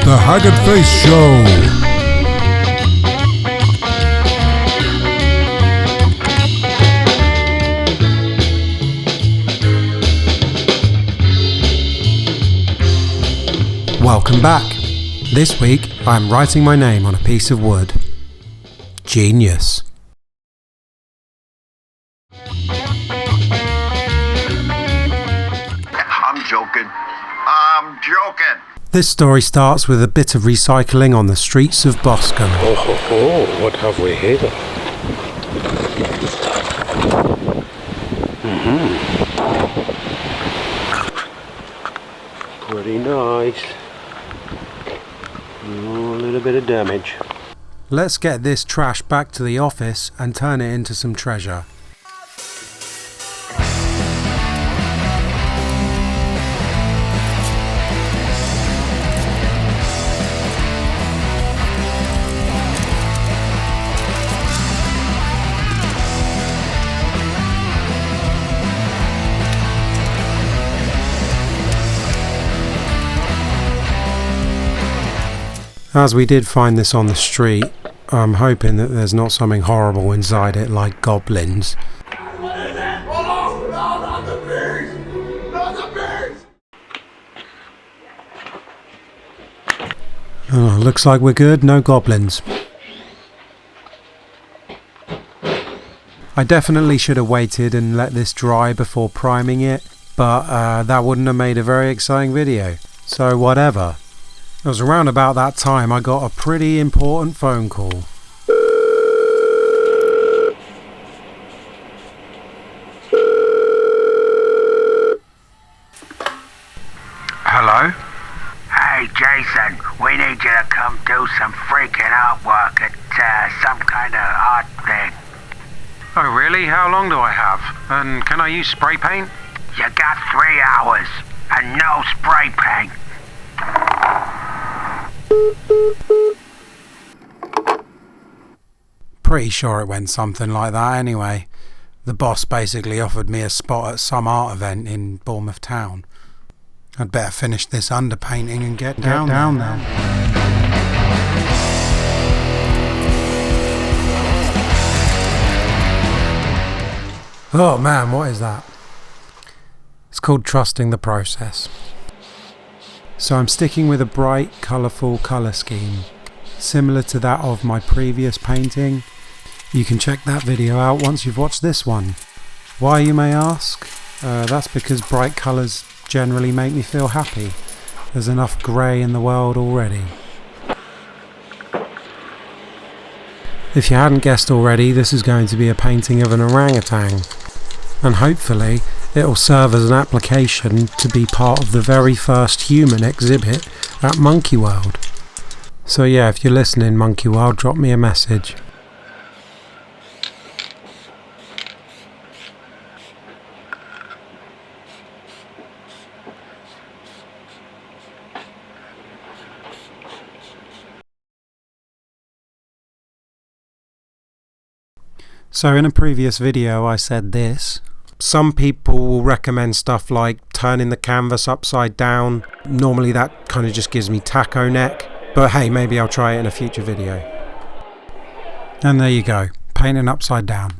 The Haggard Face Show. Welcome back. This week I'm writing my name on a piece of wood. Genius. I'm joking. This story starts with a bit of recycling on the streets of Boscombe. What have we here? Pretty nice. Oh, a little bit of damage. Let's get this trash back to the office and turn it into some treasure. As we did find this on the street, I'm hoping that there's not something horrible inside it like goblins. Oh, looks like we're good, no goblins. I definitely should have waited and let this dry before priming it, but that wouldn't have made a very exciting video, so whatever. It was around about that time I got a pretty important phone call. Hello? Hey Jason, we need you to come do some freaking artwork at some kind of art thing. Oh really? How long do I have? And can I use spray paint? You got 3 hours and no spray paint. Pretty sure it went something like that anyway. The boss basically offered me a spot at some art event in Bournemouth Town. I'd better finish this underpainting and get down there. Oh man, what is that? It's called trusting the process. So I'm sticking with a bright, colourful colour scheme, similar to that of my previous painting. You can check that video out once you've watched this one. Why, you may ask? That's because bright colours generally make me feel happy. There's enough grey in the world already. If you hadn't guessed already, this is going to be a painting of an orangutan. And hopefully it'll serve as an application to be part of the very first human exhibit at Monkey World. So yeah, if you're listening, Monkey World, drop me a message. So in a previous video I said this. Some people will recommend stuff like turning the canvas upside down. Normally that kind of just gives me taco neck, but hey, maybe I'll try it in a future video. And there you go, painting upside down.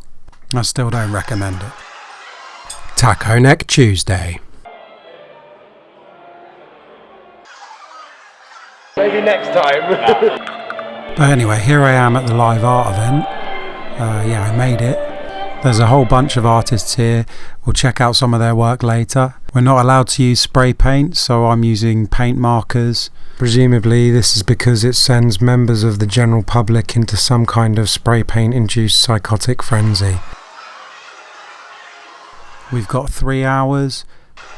I still don't recommend it. Taco Neck Tuesday. Maybe next time. But anyway, here I am at the live art event. Yeah, I made it. There's a whole bunch of artists here. We'll check out some of their work later. We're not allowed to use spray paint, so I'm using paint markers. Presumably this is because it sends members of the general public into some kind of spray paint induced psychotic frenzy. We've got 3 hours,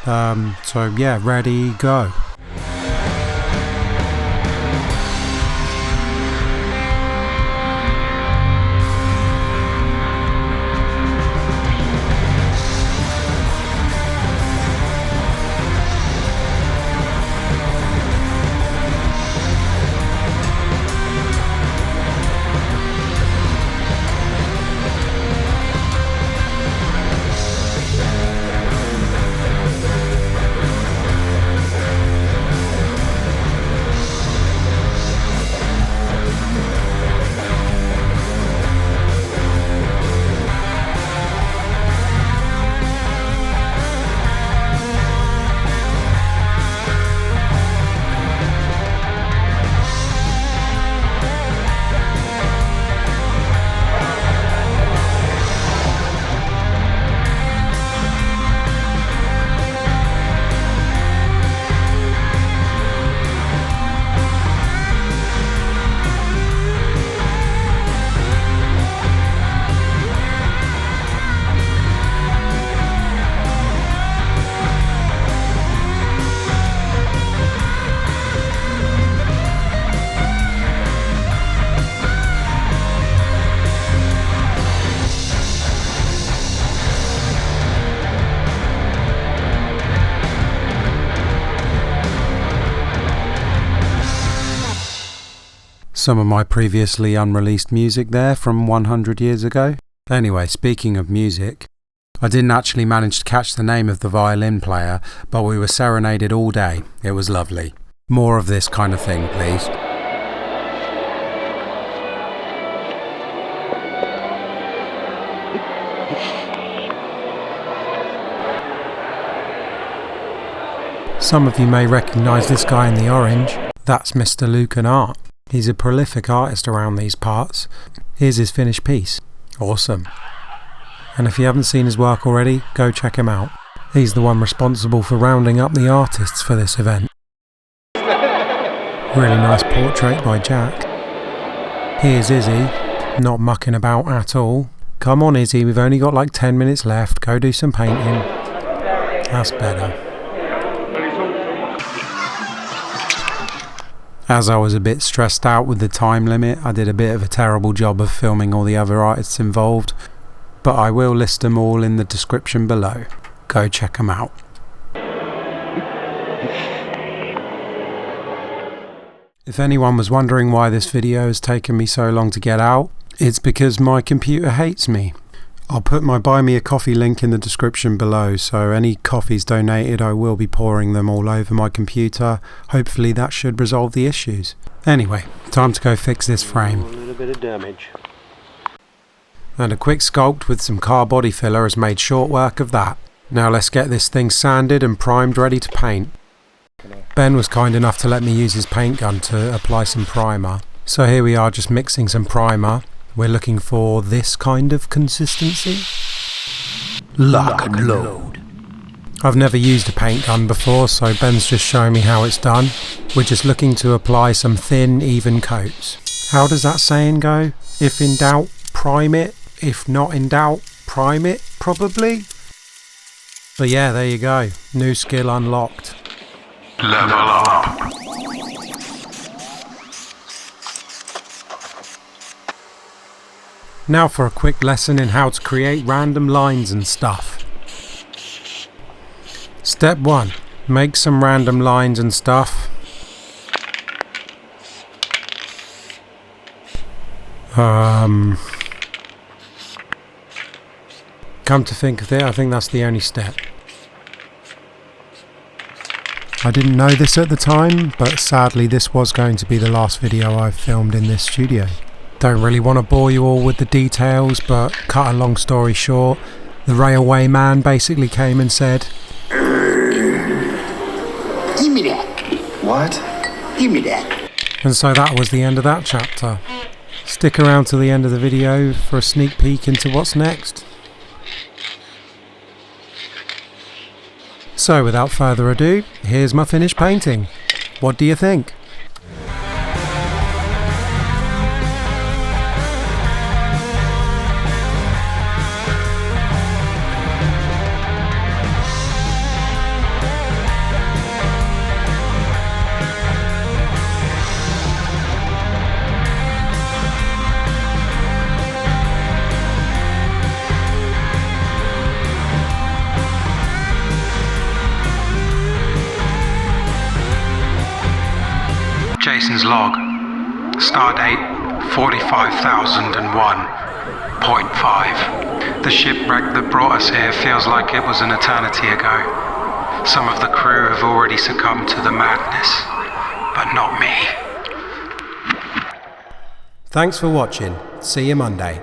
so yeah, ready, go. Some of my previously unreleased music there from 100 years ago. Anyway, speaking of music, I didn't actually manage to catch the name of the violin player, but we were serenaded all day. It was lovely. More of this kind of thing, please. Some of you may recognise this guy in the orange. That's Mr. Lucan Art. He's a prolific artist around these parts. Here's his finished piece. Awesome. And if you haven't seen his work already, go check him out. He's the one responsible for rounding up the artists for this event. Really nice portrait by Jack. Here's Izzy, not mucking about at all. Come on Izzy, we've only got like 10 minutes left. Go do some painting. That's better. As I was a bit stressed out with the time limit, I did a bit of a terrible job of filming all the other artists involved, but I will list them all in the description below. Go check them out. If anyone was wondering why this video has taken me so long to get out, it's because my computer hates me. I'll put my buy me a coffee link in the description below, so any coffees donated I will be pouring them all over my computer. Hopefully that should resolve the issues. Anyway, time to go fix this frame. A little bit of damage. And a quick sculpt with some car body filler has made short work of that. Now let's get this thing sanded and primed ready to paint. Ben was kind enough to let me use his paint gun to apply some primer. So here we are just mixing some primer. We're looking for this kind of consistency. Lock and load. I've never used a paint gun before, so Ben's just showing me how it's done. We're just looking to apply some thin, even coats. How does that saying go? If in doubt, prime it. If not in doubt, prime it, probably. But yeah, there you go. New skill unlocked. Level up. Now for a quick lesson in how to create random lines and stuff. Step 1. Make some random lines and stuff. Come to think of it, I think that's the only step. I didn't know this at the time, but sadly this was going to be the last video I've filmed in this studio. Don't really want to bore you all with the details, but cut a long story short, the railway man basically came and said, Give me that. What? Give me that. and so that was the end of that chapter. Stick around to the end of the video for a sneak peek into what's next. So without further ado, here's my finished painting. What do you think? Jason's log. Stardate 45,001.5. The shipwreck that brought us here feels like it was an eternity ago. Some of the crew have already succumbed to the madness, but not me. Thanks for watching. See you Monday.